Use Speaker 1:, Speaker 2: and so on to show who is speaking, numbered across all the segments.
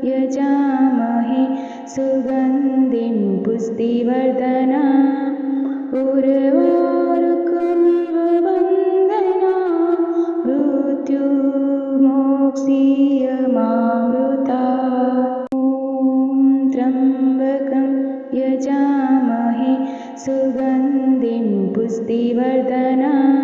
Speaker 1: यजामहे सुगन्धिं पुष्टिवर्धनम् उर्वारुकमिव वन्दनात् मृत्युर्मोक्षीयमामृतात्। ॐ त्र्यम्बकं यजामहे सुगन्धिं पुष्टिवर्धनम्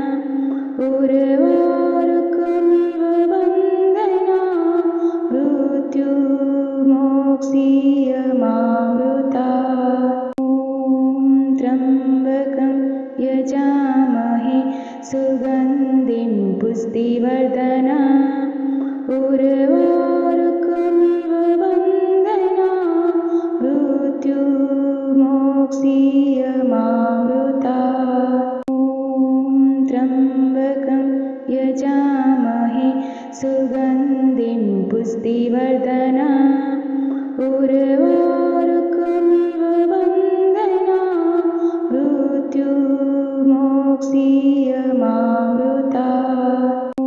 Speaker 1: उर्वारुकमिव वन्दनात् मृत्युर्मोक्षीयमामृतात्। ॐ त्र्यम्बकं यजामहे सुगन्धिं पुष्टिवर्धनम् उर्वारुकमिव वन्दनात् मृत्युर्मोक्षीयमामृतात्। ॐ त्र्यम्बकं यजामहे सुगन्धिं पुष्टिवर्धनम् उर्वारुकमिव वन्दनात् मृत्युर्मोक्षीयमामृतात्। ॐ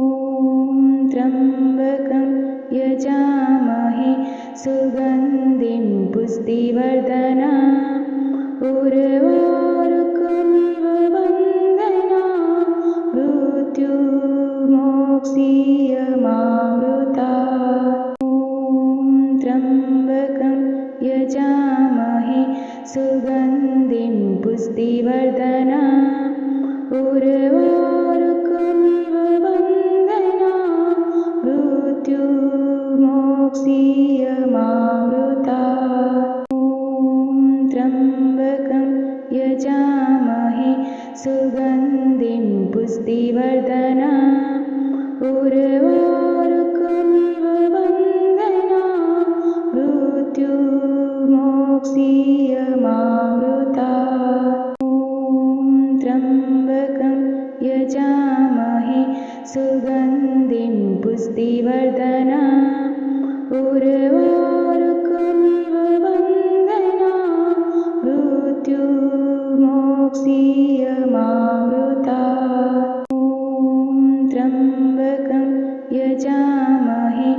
Speaker 1: त्र्यम्बकं यजामहे सुगन्धिं पुष्टिवर्धनम् उर्वारुकमिव वन्दनात् मृत्युर्मोक्षीयमामृतात्। ॐ त्र्यम्बकं यजामहे सुगन्धिं पुष्टिवर्धनम् उर्वारुकमिव वन्दनात् मृत्युर्मोक्षीयमामृतात्। ॐ त्र्यम्बकं यजामहे सुगन्धिं पुष्टिवर्धनम् उर्वारुकमिव वन्दनात् मृत्युर्मोक्षीयमामृतात्। ॐ त्र्यम्बकं यजामहे सुगन्धिं पुष्टिवर्धनम् उर्वारुकमिव वन्दनात् मृत्युर्मोक्षीयमामृतात्। ॐ त्र्यम्बकं यजामहे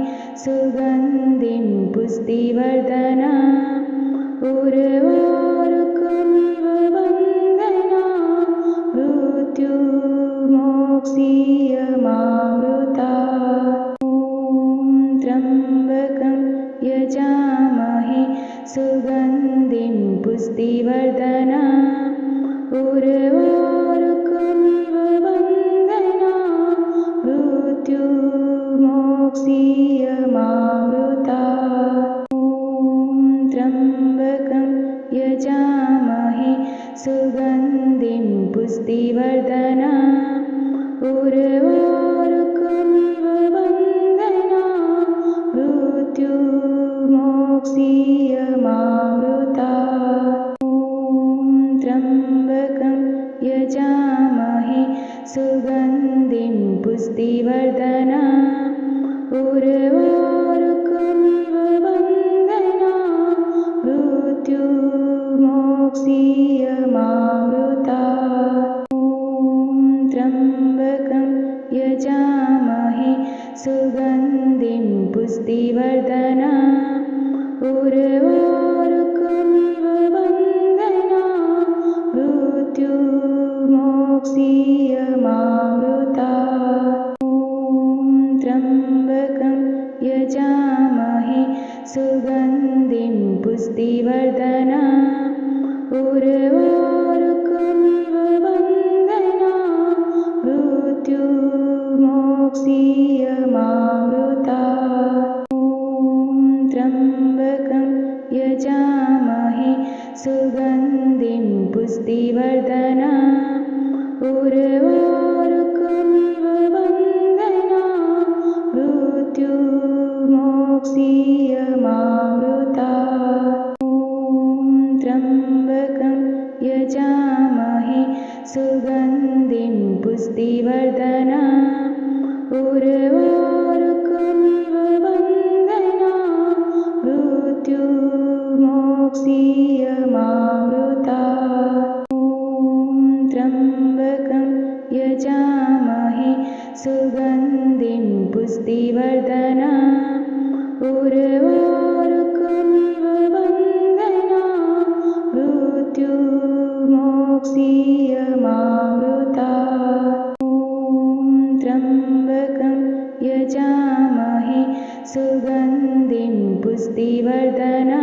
Speaker 1: सुगन्धिं पुष्टिवर्धनम् उर्वारुकमिव वन्दनात् मृत्युर्मोक्षीयमामृतात्। ॐ त्र्यम्बकं यजामहे सुगन्धिं पुष्टिवर्धनम् उर्वारुकमिव वन्दनात् मृत्युर्मोक्षीयमामृतात्। ॐ त्र्यम्बकं यजामहे सुगन्धिं पुष्टिवर्धनम् उर्वारुकमिव वन्दनात् मृत्युर्मोक्षीयमामृतात्। ॐ त्र्यम्बकं यजामहे सुगन्धिं पुष्टिवर्धनम् उर्वारुकमिव वन्दनात् मृत्युर्मोक्षीयमामृतात्। ॐ त्र्यम्बकं यजामहे सुगन्धिं पुष्टिवर्धनम् उर्वारुकमिव वन्दनात् मृत्युर्मोक्षीयमामृतात्। ॐ त्र्यम्बकं यजामहे सुगन्धिं पुष्टिवर्धनम् उर्वारुकमिव वन्दनात् मृत्युर्मोक्षीयमामृतात्। ॐ त्र्यम्बकं यजामहे सुगन्धिं पुष्टिवर्धनम् उर्वारुकमिव वन्दनात् मृत्युर्मोक्षीयमामृतात्। ॐ त्र्यम्बकं यजामहे सुगन्धिं पुष्टिवर्धनम् उर्वारुकमिव वन्दनात् मृत्युर्मोक्षीयमामृतात्। ॐ त्र्यम्बकं यजामहे सुगन्धिं पुष्टिवर्धनम् उर्वारुकमिव यजामहे सुगन्धिं पुष्टिवर्धना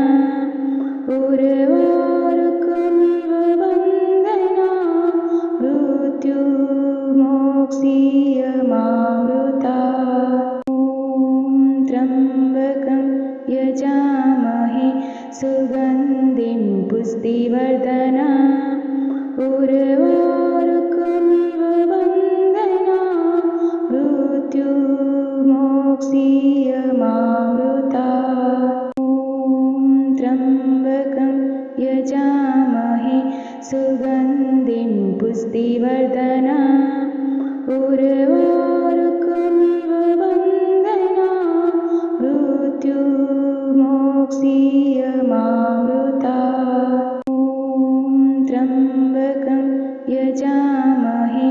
Speaker 1: उर्वारुकमिव वन्दना मृत्युर्मोक्षीयमामृता ॐ त्र्यम्बकं यजामहे सुगन्धिं पुष्टिवर्धना उर्वारुकमिव वन्दना मृत्युर्मोक्षीयमामृता ॐ त्र्यम्बकं यजामहे सुगन्धिं पुष्टिवर्धना उर्वारुकमिव वन्दना मृत्युर्मोक्षीयमामृता ॐ त्र्यम्बकं यजामहे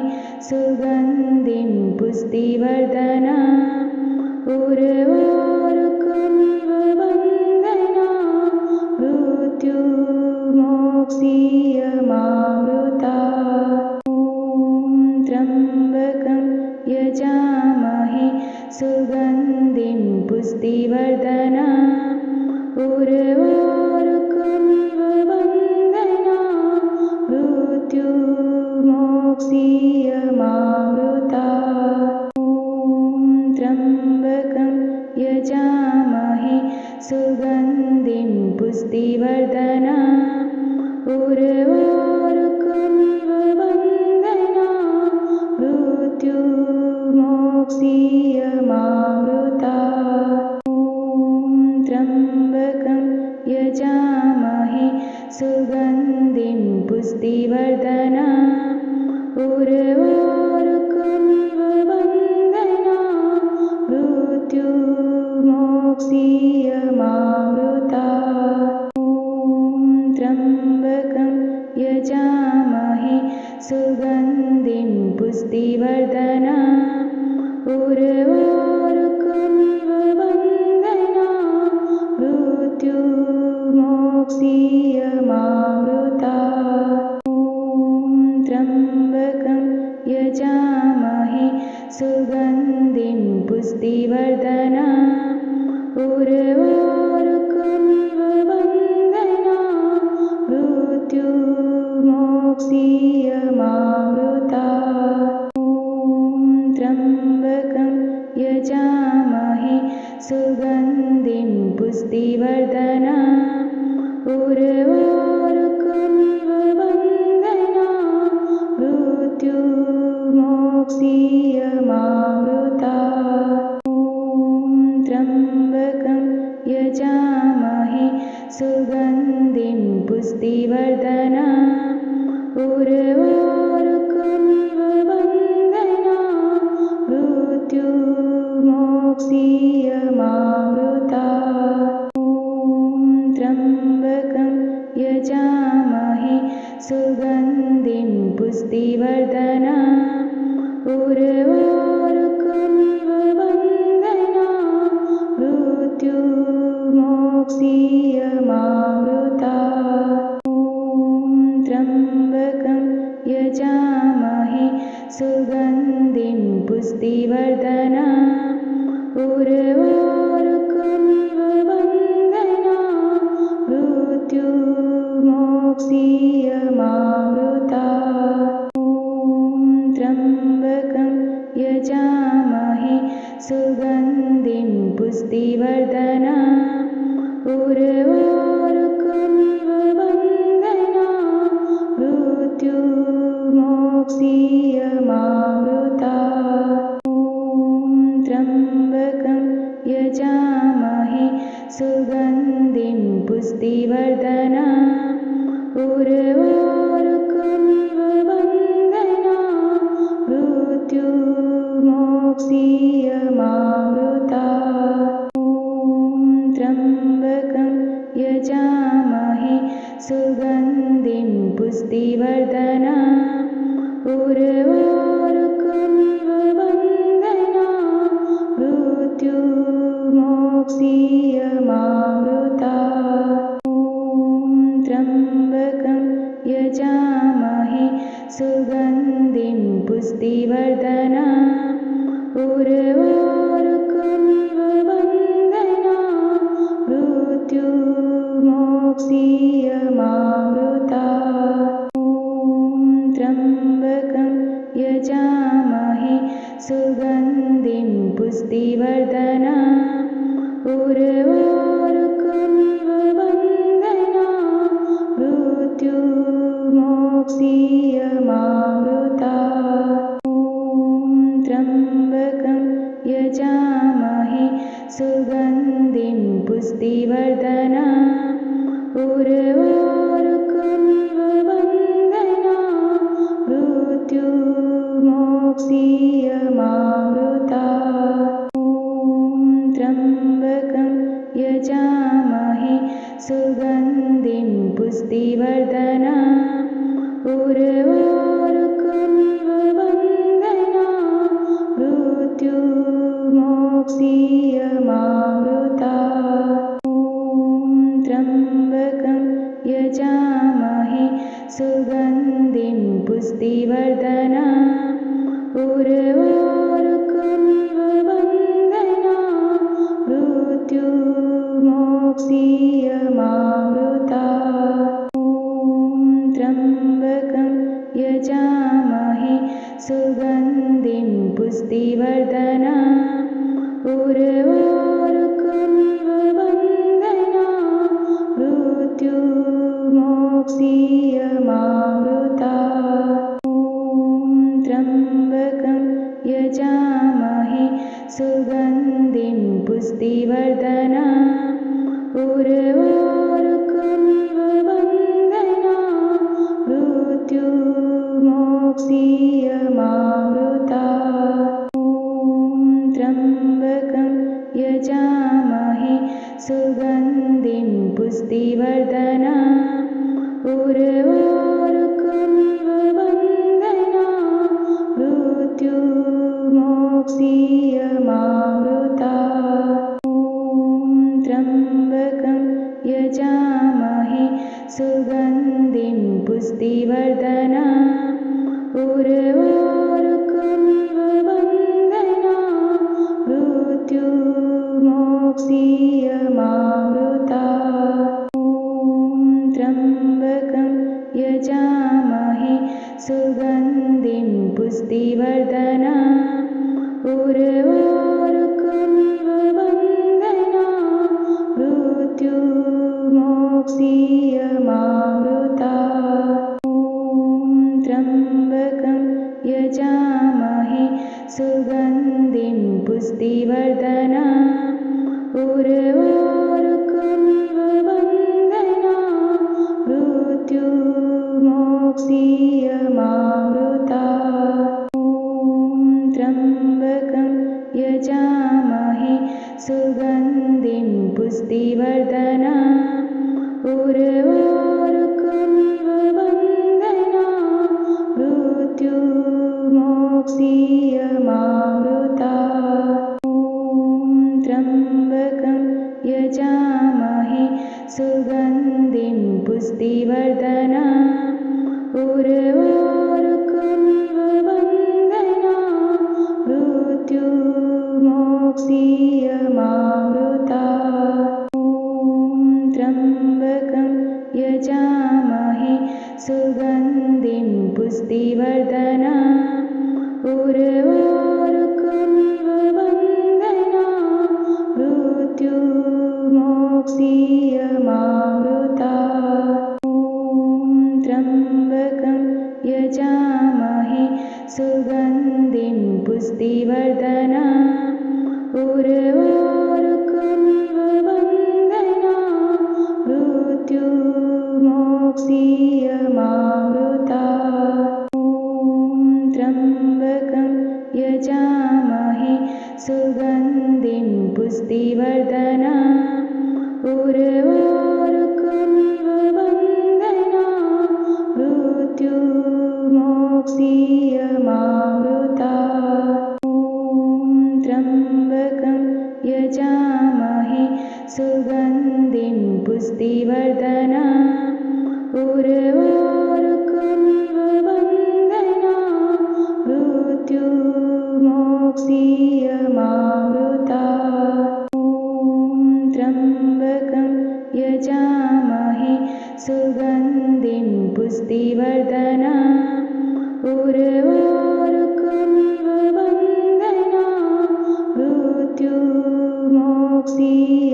Speaker 1: सुगन्धिं पुष्टिवर्धना उर्वारुकमिव वन्दना मृत्युर्मोक्षीयमामृता ॐ त्र्यम्बकं यजामहे सुगन्धिं पुष्टिवर्धना उर्वारुकमिव वन्दना मृत्युर्मोक्षीयमामृता ॐ त्र्यम्बकं यजामहे सुगन्धिं पुष्टिवर्धना उर्वारुकमिव वन्दना मृत्युर्मोक्षीयमामृता ॐ त्र्यम्बकं यजामहे सुगन्धिं पुष्टिवर्धना उर्वारुकमिव वन्दना मृत्युर्मोक्षीयमामृता ॐ त्र्यम्बकं यजामहे सुगन्धिं पुष्टिवर्धना उर्वारुकमिव वन्दना मृत्युर्मोक्षीयमामृता ॐ त्र्यम्बकं यजामहे सुगन्धिं पुष्टिवर्धना उर्वारुकमिव वन्दना मृत्युर्मोक्षीयमामृता ॐ त्र्यम्बकं यजामहे सुगन्धिं पुष्टिवर्धना उर्वारुकमिव वन्दना मृत्युर्मोक्षीयमामृता ॐ त्र्यम्बकं यजामहे सुगन्धिं पुष्टिवर्धना उर्वारुकमिव वन्दना मृत्युर्मोक्षीयमामृता ॐ त्र्यम्बकं यजामहे सुगन्धिं पुष्टिवर्धना उर्वारुकमिव वन्दना मृत्युर्मोक्षीयमामृता ॐ त्र्यम्बकं यजामहे सुगन्धिं पुष्टिवर्धना उर्वारुकमिव वन्दना मृत्युर्मोक्षीयमामृता ॐ त्र्यम्बकं यजामहे सुगन्धिं पुष्टिवर्धना उर्वारुकमिव वन्दना मृत्युर्मोक्षीयमामृता ॐ त्र्यम्बकं यजामहे सुगन्धिं पुष्टिवर्धना उर्वारुकमिव वन्दना मृत्युर्मोक्षीयमामृता ॐ त्र्यम्बकं यजामहे सुगन्धिं पुष्टिवर्धना उर्वारुकमिव वन्दना मृत्युर्मोक्षीयमामृता ॐ त्र्यम्बकं यजामहे सुगन्धिं पुष्टिवर्धना उर्वारुकमिव उर्वारुकमिव वन्दना मृत्युर्मोक्षीयमामृता ॐ त्र्यम्बकं यजामहे सुगन्धिं पुष्टिवर्धनम् उर्वारुकमिव वन्दना मृत्युर्मोक्षीयमामृता ॐ त्र्यम्बकं यजामहे सुगन्धिं पुष्टिवर्धनम् उर्वारुकमिव वन्दना मृत्युर्मोक्षीयमामृता ॐ त्र्यम्बकं यजामहे सुगन्धिं पुष्टिवर्धनम् उर्वारुकमिव वन्दना मृत्युर्मोक्षीयमामृता ॐ त्र्यम्बकं यजामहे सुगन्धिं पुष्टिवर्धनम् उर्वारुकमिव वन्दना मृत्युर्मोक्षीयमामृता ॐ त्र्यम्बकं यजामहे सुगन्धिं पुष्टिवर्धनम् उर्वारुकमिव वन्दना मृत्युर्मोक्षीयमामृता ॐ त्र्यम्बकं यजामहे सुगन्धिं पुष्टिवर्धनम् उर्वारुकमिव वन्दना मृत्युर्मोक्षीयमामृता ॐ त्र्यम्बकं यजामहे सुगन्धिं पुष्टिवर्धनम् उर्वारुकमिव वन्दना मृत्युर्मोक्षीयमामृता ॐ त्र्यम्बकं यजामहे सुगन्धिं पुष्टिवर्धनम् उर्वारुकमिव वन्दना मृत्युर्मोक्षीयमामृता ॐ त्र्यम्बकं यजामहे सुगन्धिं पुष्टिवर्धनम् उर्वारुकमिव वन्दना मृत्युर्मोक्षीयमामृता ॐ त्र्यम्बकं यजामहे सुगन्धिं पुष्टिवर्धनम् उर्वारुकमिव वन्दना मृत्युर्मोक्षीयमामृता ॐ त्र्यम्बकं यजामहे सुगन्धिं पुष्टिवर्धनम् उर्वारुकमिव वन्दना मृत्युर्मोक्षीयमामृता ॐ त्र्यम्बकं यजामहे सुगन्धिं पुष्टिवर्धनम् उर्वारुकमिव वन्दना मृत्युर्मोक्षीयमामृता ॐ त्र्यम्बकं यजामहे सुगन्धिं पुष्टिवर्धनम् उर्वारुकमिव वन्दना मृत्युर्मोक्षीयमामृता ॐ त्र्यम्बकं यजामहे सुगन्धिं पुष्टिवर्धनम् उर्वारुकमिव वन्दना मृत्युर्मोक्षीयमामृता ॐ त्र्यम्बकं यजामहे सुगन्धिं पुष्टिवर्धनम् उर्वारुकमिव वन्दना मृत्युर्मोक्षीयमामृता ॐ त्र्यम्बकं यजामहे सुगन्धिं पुष्टिवर्धनम् उर्वारुकमिव वन्दना मृत्युर्मोक्षीयमामृता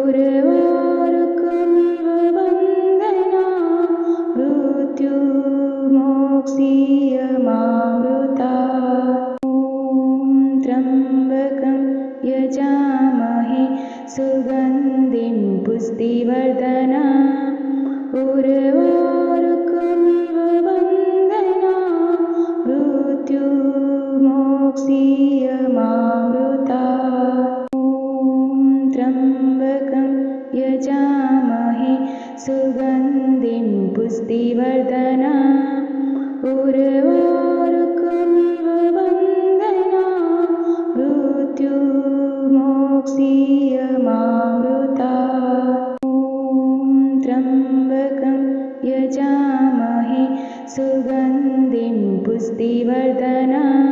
Speaker 1: उर्वारुकमिव वन्दना मृत्युर्मोक्षीयमामृता ॐ त्र्यम्बकं यजामहे सुगन्धिं पुष्टिवर्धनम् उर्वारुकमिव वन्दना मृत्युर्मोक्षीयमामृता ॐ त्र्यम्बकं यजामहे सुगन्धिं पुष्टिवर्धनम् उर्वारुकमिव वन्दना मृत्युर्मोक्षीयमामृता ॐ त्र्यम्बकं यजामहे सुगन्धिं पुष्टिवर्धनम्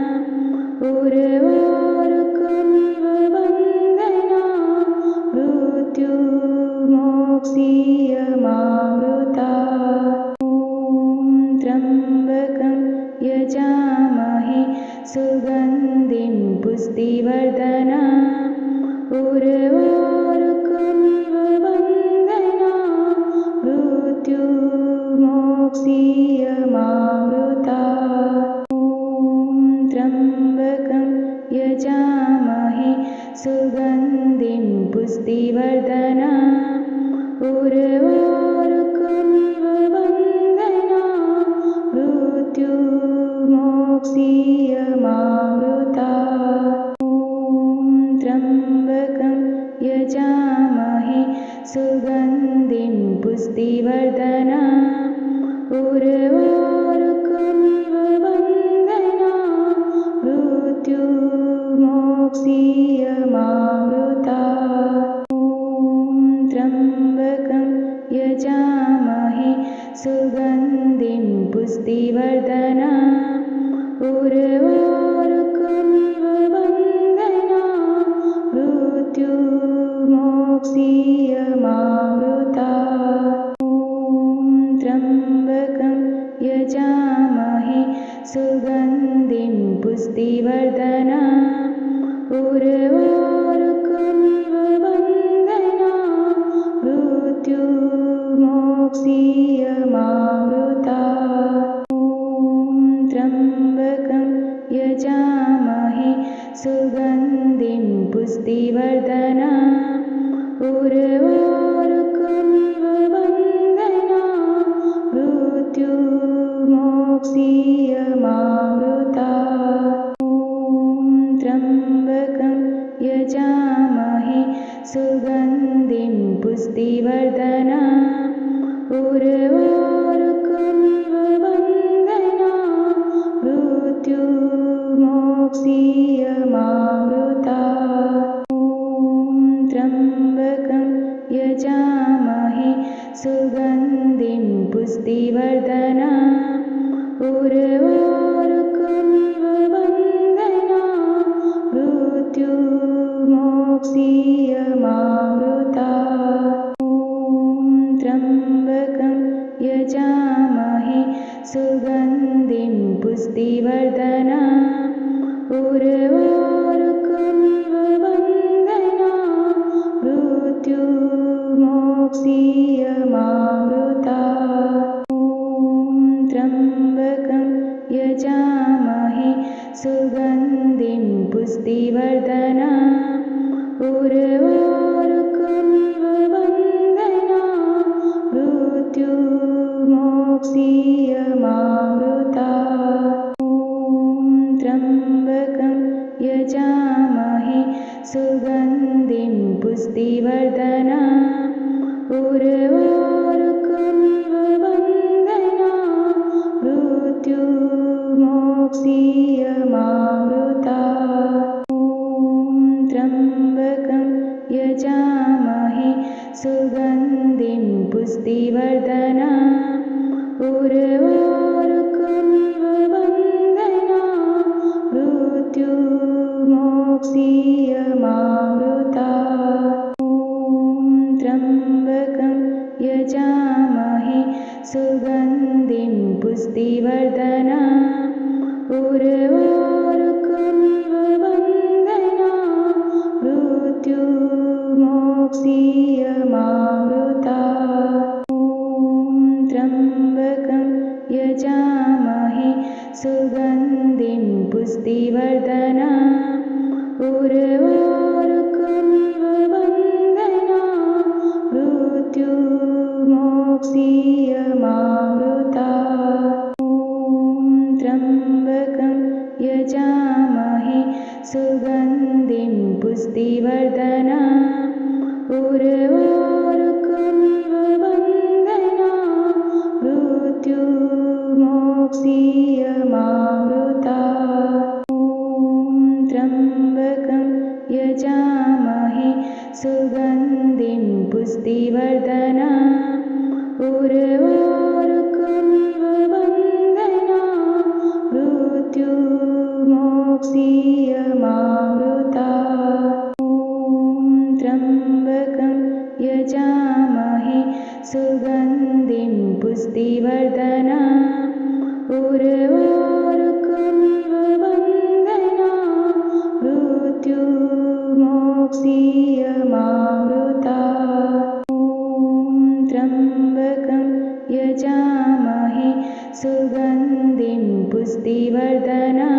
Speaker 1: उर्वारुकमिव वन्दना मृत्युर्मोक्षीयमामृता ॐ त्र्यम्बकं यजामहे सुगन्धिं पुष्टिवर्धनम् उर्वारुकमिव वन्दना मृत्युर्मोक्षीयमामृता ॐ त्र्यम्बकं यजामहे सुगन्धिं पुष्टिवर्धनम् उर्वारुकमिव वन्दना मृत्युर्मोक्षीयमामृता ॐ त्र्यम्बकं यजामहे सुगन्धिं पुष्टिवर्धनम् उर्वारुकमिव वन्दना मृत्युर्मोक्षीयमामृता ॐ त्र्यम्बकं यजामहे सुगन्धिं पुष्टिवर्धनम् उर्वारुकमिव वन्दना मृत्युर्मोक्षीयमामृता ॐ त्र्यम्बकं यजामहे सुगन्धिं पुष्टिवर्धनम् उर्वारुकमिव वन्दना मृत्युर्मोक्षीयमामृता ॐ त्र्यम्बकं यजामहे सुगन्धिं पुष्टिवर्धनम् उर्वारुकमिव वन्दना मृत्युर्मोक्षीयमामृता ॐ त्र्यम्बकं यजामहे सुगन्धिं पुष्टिवर्धनम् उर्वारुकमिव वन्दना मृत्युर्मोक्षीयमामृता ॐ त्र्यम्बकं यजामहे सुगन्धिं पुष्टिवर्धनम् उर्वारुकमिव वन्दना मृत्युर्मोक्षीयमामृता ॐ त्र्यम्बकं यजामहे सुगन्धिं पुष्टिवर्धनम् उर्वारुकमिव वन्दना मृत्युर्मोक्षीयमामृता ॐ त्र्यम्बकं यजामहे सुगन्धिं पुष्टिवर्धनम् उर्वारुकमिव वन्दना मृत्युर्मोक्षीयमामृता ॐ त्र्यम्बकं यजामहे सुगन्धिं पुष्टिवर्धनम् उर्वारुकमिव वन्दना मृत्युर्मोक्षीयमामृता ॐ त्र्यम्बकं यजामहे सुगन्धिं पुष्टिवर्धनम् उर्वारुकमिव वन्दना मृत्युर्मोक्षीयमामृता ॐ त्र्यम्बकं यजामहे सुगन्धिं पुष्टिवर्धनम् उर्वारुकमिव वन्दना मृत्युर्मोक्षीयमामृता उर्वारुकमिव वन्दना मृत्युर्मोक्षीयमामृता ॐ त्र्यम्बकं यजामहे सुगन्धिं पुष्टिवर्धना उर्वारुकमिव वन्दना मृत्युर्मोक्षीयमामृता ॐ त्र्यम्बकं यजामहे सुगन्धिं पुष्टिवर्धना उर्वारुकमिव वन्दना मृत्युर्मोक्षीयमामृता ॐ त्र्यम्बकं यजामहे सुगन्धिं पुष्टिवर्धना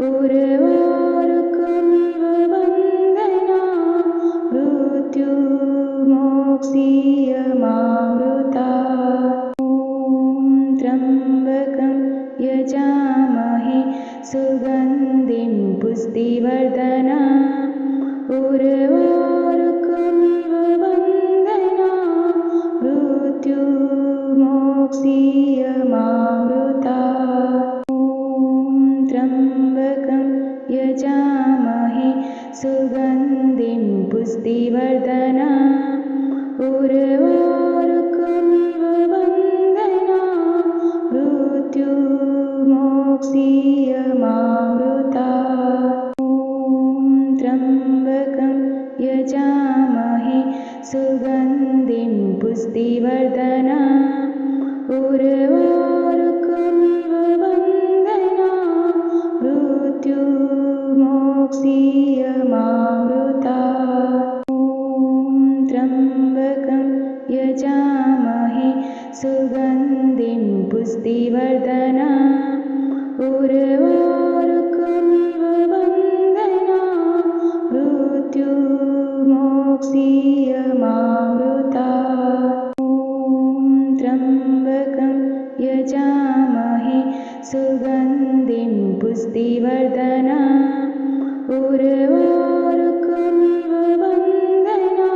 Speaker 1: उर्वारुकमिव वन्दना मृत्युर्मोक्षीयमामृता ॐ त्र्यम्बकं यजामहे सुगन्धिं पुष्टिवर्धना उर्वारुकमिव वन्दना मृत्युर्मोक्षीयमामृता ॐ त्र्यम्बकं यजामहे सुगन्धिं पुष्टिवर्धना उर्वारुकमिव वन्दना मृत्युर्मोक्षीयमामृता ॐ त्र्यम्बकं यजामहे सुगन्धिं पुष्टिवर्धना उर्वारुकमिव वन्दना मृत्युर्मोक्षीयमामृता ॐ त्र्यम्बकं यजामहे सुगन्धिं पुष्टिवर्धना उर्वारुकमिव वन्दना मृत्युर्मोक्षीयमामृता ॐ त्र्यम्बकं यजामहे सुगन्धिं पुष्टिवर्धना उर्वारुकमिव वन्दना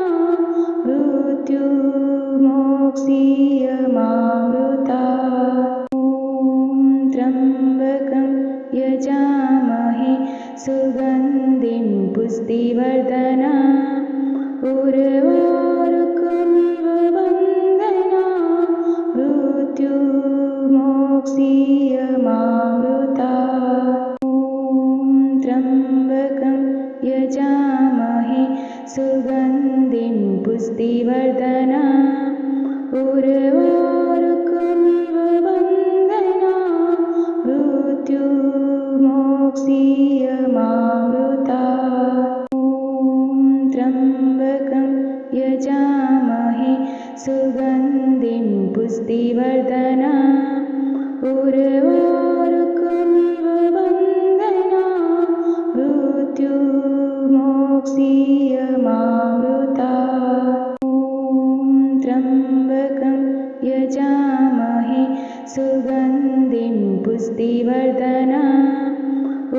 Speaker 1: मृत्युर्मोक्षीयमामृता ॐ त्र्यम्बकं यजामहे सुगन्धिं पुष्टिवर्धना उर्वारुकमिव वन्दना मृत्युर्मोक्षीयमामृता ॐ त्र्यम्बकं यजामहे सुगन्धिं पुष्टिवर्धना उर्वारुकमिव वन्दना मृत्युर्मोक्षीयमामृता ॐ त्र्यम्बकं यजामहे सुगन्धिं पुष्टिवर्धना उर्वारुकमिव वन्दना मृत्युर्मोक्षीयमामृता ॐ त्र्यम्बकं यजामहे सुगन्धिं पुष्टिवर्धना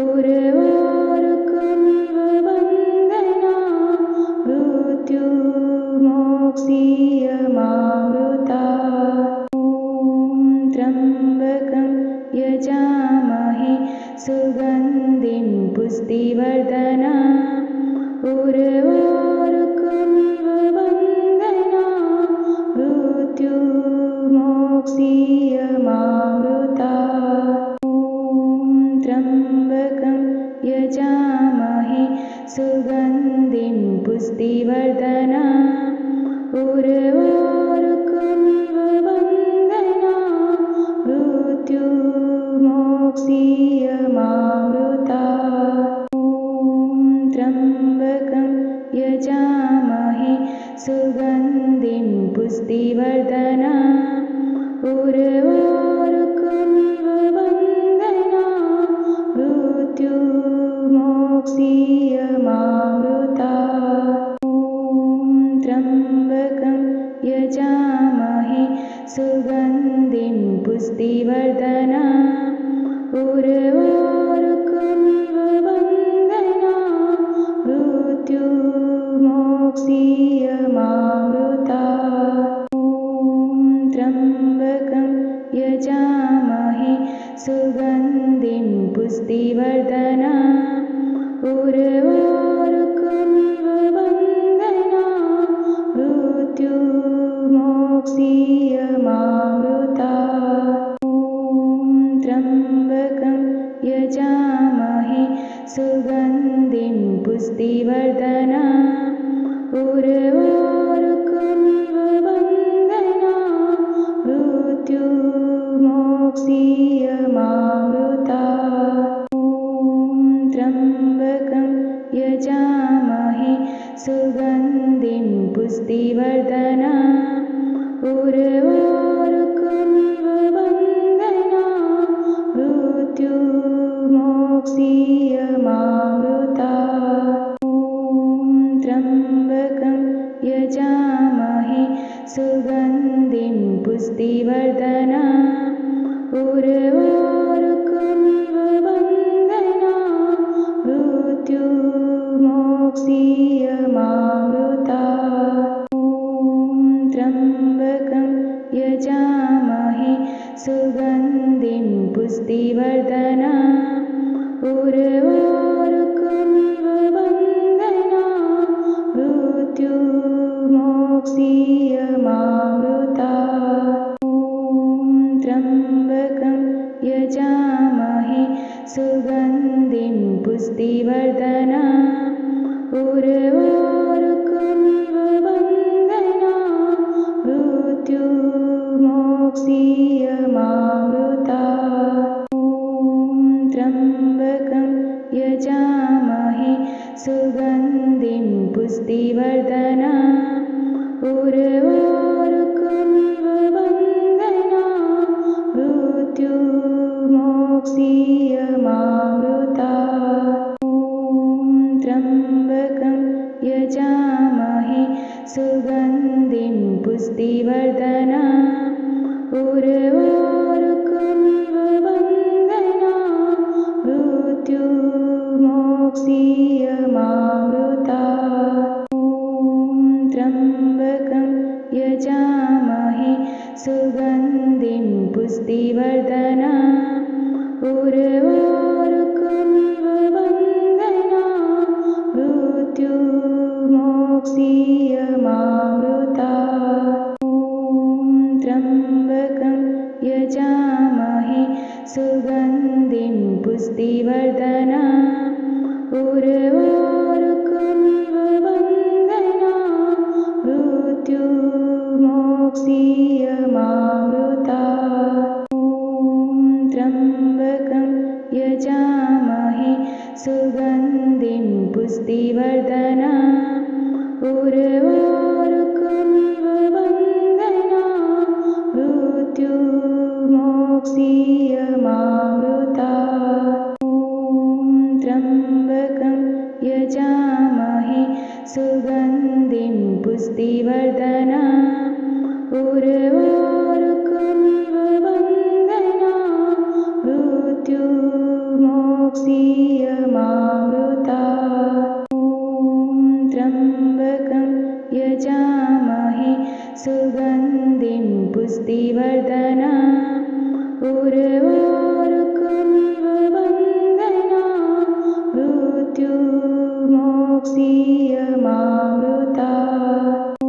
Speaker 1: उर्वारुकमिव वन्दना मृत्युर्मोक्षीयमामृता ॐ त्र्यम्बकं यजामहे सुगन्धिं पुष्टिवर्धना उर्वारुकमिव वन्दना मृत्युर्मोक्षीयमामृता ॐ त्र्यम्बकं यजामहे सुगन्धिं पुष्टिवर्धना उर्वारुकमिव वन्दना मृत्युर्मोक्षीयमामृता ॐ त्र्यम्बकं यजामहे सुगन्धिं पुष्टिवर्धना उर्वारुकमिव वन्दना मृत्युर्मोक्षीयमामृता ॐ त्र्यम्बकं यजामहे सुगन्धिं पुष्टिवर्धना उर्वारुकमिव वन्दना मृत्युर्मोक्षीयमामृता सुगन्धिं पुष्टिवर्धना उर्वारुकमिव वन्दना मृत्युर्मोक्षीयमामृता ॐ त्र्यम्बकं यजामहे सुगन्धिं पुष्टिवर्धना उर्वारुकमिव वन्दना मृत्युर्मोक्षीयमामृता ॐ त्र्यम्बकं यजामहे सुगन्धिं पुष्टिवर्धना उर्वारुकमिव वन्दना मृत्युर्मोक्षीयमामृता ॐ त्र्यम्बकं यजामहे सुगन्धिं पुष्टिवर्धना उर्वारुकमिव वन्दना मृत्युर्मोक्षीयमामृता ॐ त्र्यम्बकं यजामहे सुगन्धिं पुष्टिवर्धना उर्वारुकमिव वन्दना मृत्युर्मोक्षीयमामृता ॐ त्र्यम्बकं यजामहे सुगन्धिं पुष्टिवर्धना उर्वारुकमिव वन्दना मृत्युर्मोक्षीयमामृता ॐ त्र्यम्बकं यजामहे सुगन्धिं पुष्टिवर्धना उर्वारुकमिव वन्दना मृत्युर्मोक्षीयमामृता ॐ त्र्यम्बकं यजामहे सुगन्धिं पुष्टिवर्धना उर्वारुकमिव वन्दना मृत्युर्मोक्षीयमामृता ॐ त्र्यम्बकं यजामहे सुगन्धिं पुष्टिवर्धना उर्वारुकमिव वन्दना मृत्युर्मोक्षीयमामृता ॐ त्र्यम्बकं यजामहे सुगन्धिं पुष्टिवर्धना उर्वारुकमिव वन्दना मृत्युर्मोक्षीयमामृता ॐ त्र्यम्बकं यजामहे सुगन्धिं पुष्टिवर्धना उर्वारुकमिव वन्दना मृत्युर्मोक्षीयमामृता ॐ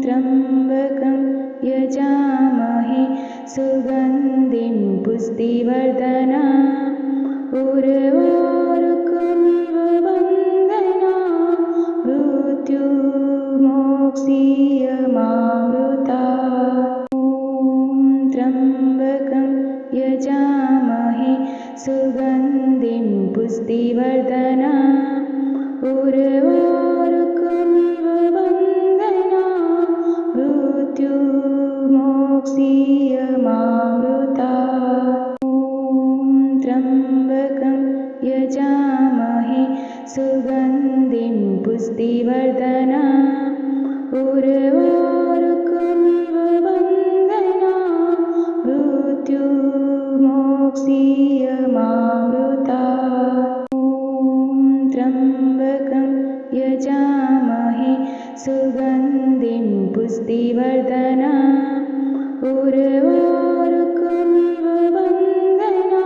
Speaker 1: त्र्यम्बकं यजामहे सुगन्धिं पुष्टिवर्धना उर्वारुकमिव वन्दना मृत्युर्मोक्षीयमामृता ॐ त्र्यम्बकं यजामहे सुगन्धिं पुष्टिवर्धना उर्वारुकमिव वन्दना मृत्युर्मोक्षीयमामृता ॐ त्र्यम्बकं यजामहे सुगन्धिं पुष्टिवर्धना उर्वारुकमिव वन्दना मृत्युर्मोक्षीयमामृता ॐ त्र्यम्बकं यजामहे सुगन्धिं पुष्टिवर्धना उर्वारुकमिव वन्दना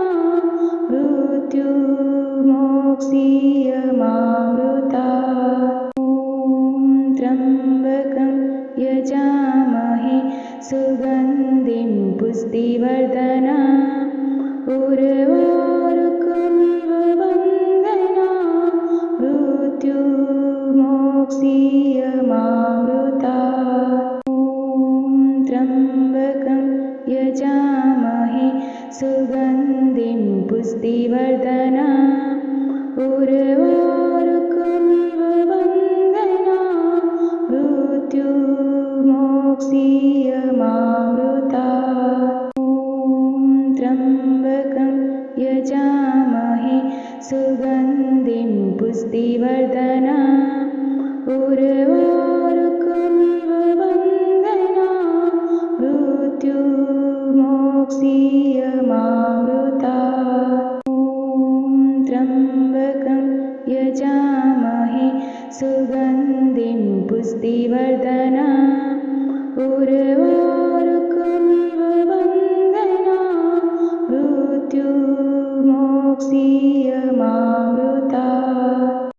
Speaker 1: मृत्युर्मोक्षीयमामृता ॐ त्र्यम्बकं यजामहे सुगन्धिं पुष्टिवर्धना उर्वारुकमिव वन्दना मृत्युर्मोक्षीयमामृता ॐ त्र्यम्बकं यजामहे सुगन्धिं पुष्टिवर्धना उर्वारुकमिव वन्दना सुगन्धिं पुष्टिवर्धना उर्वारुकमिव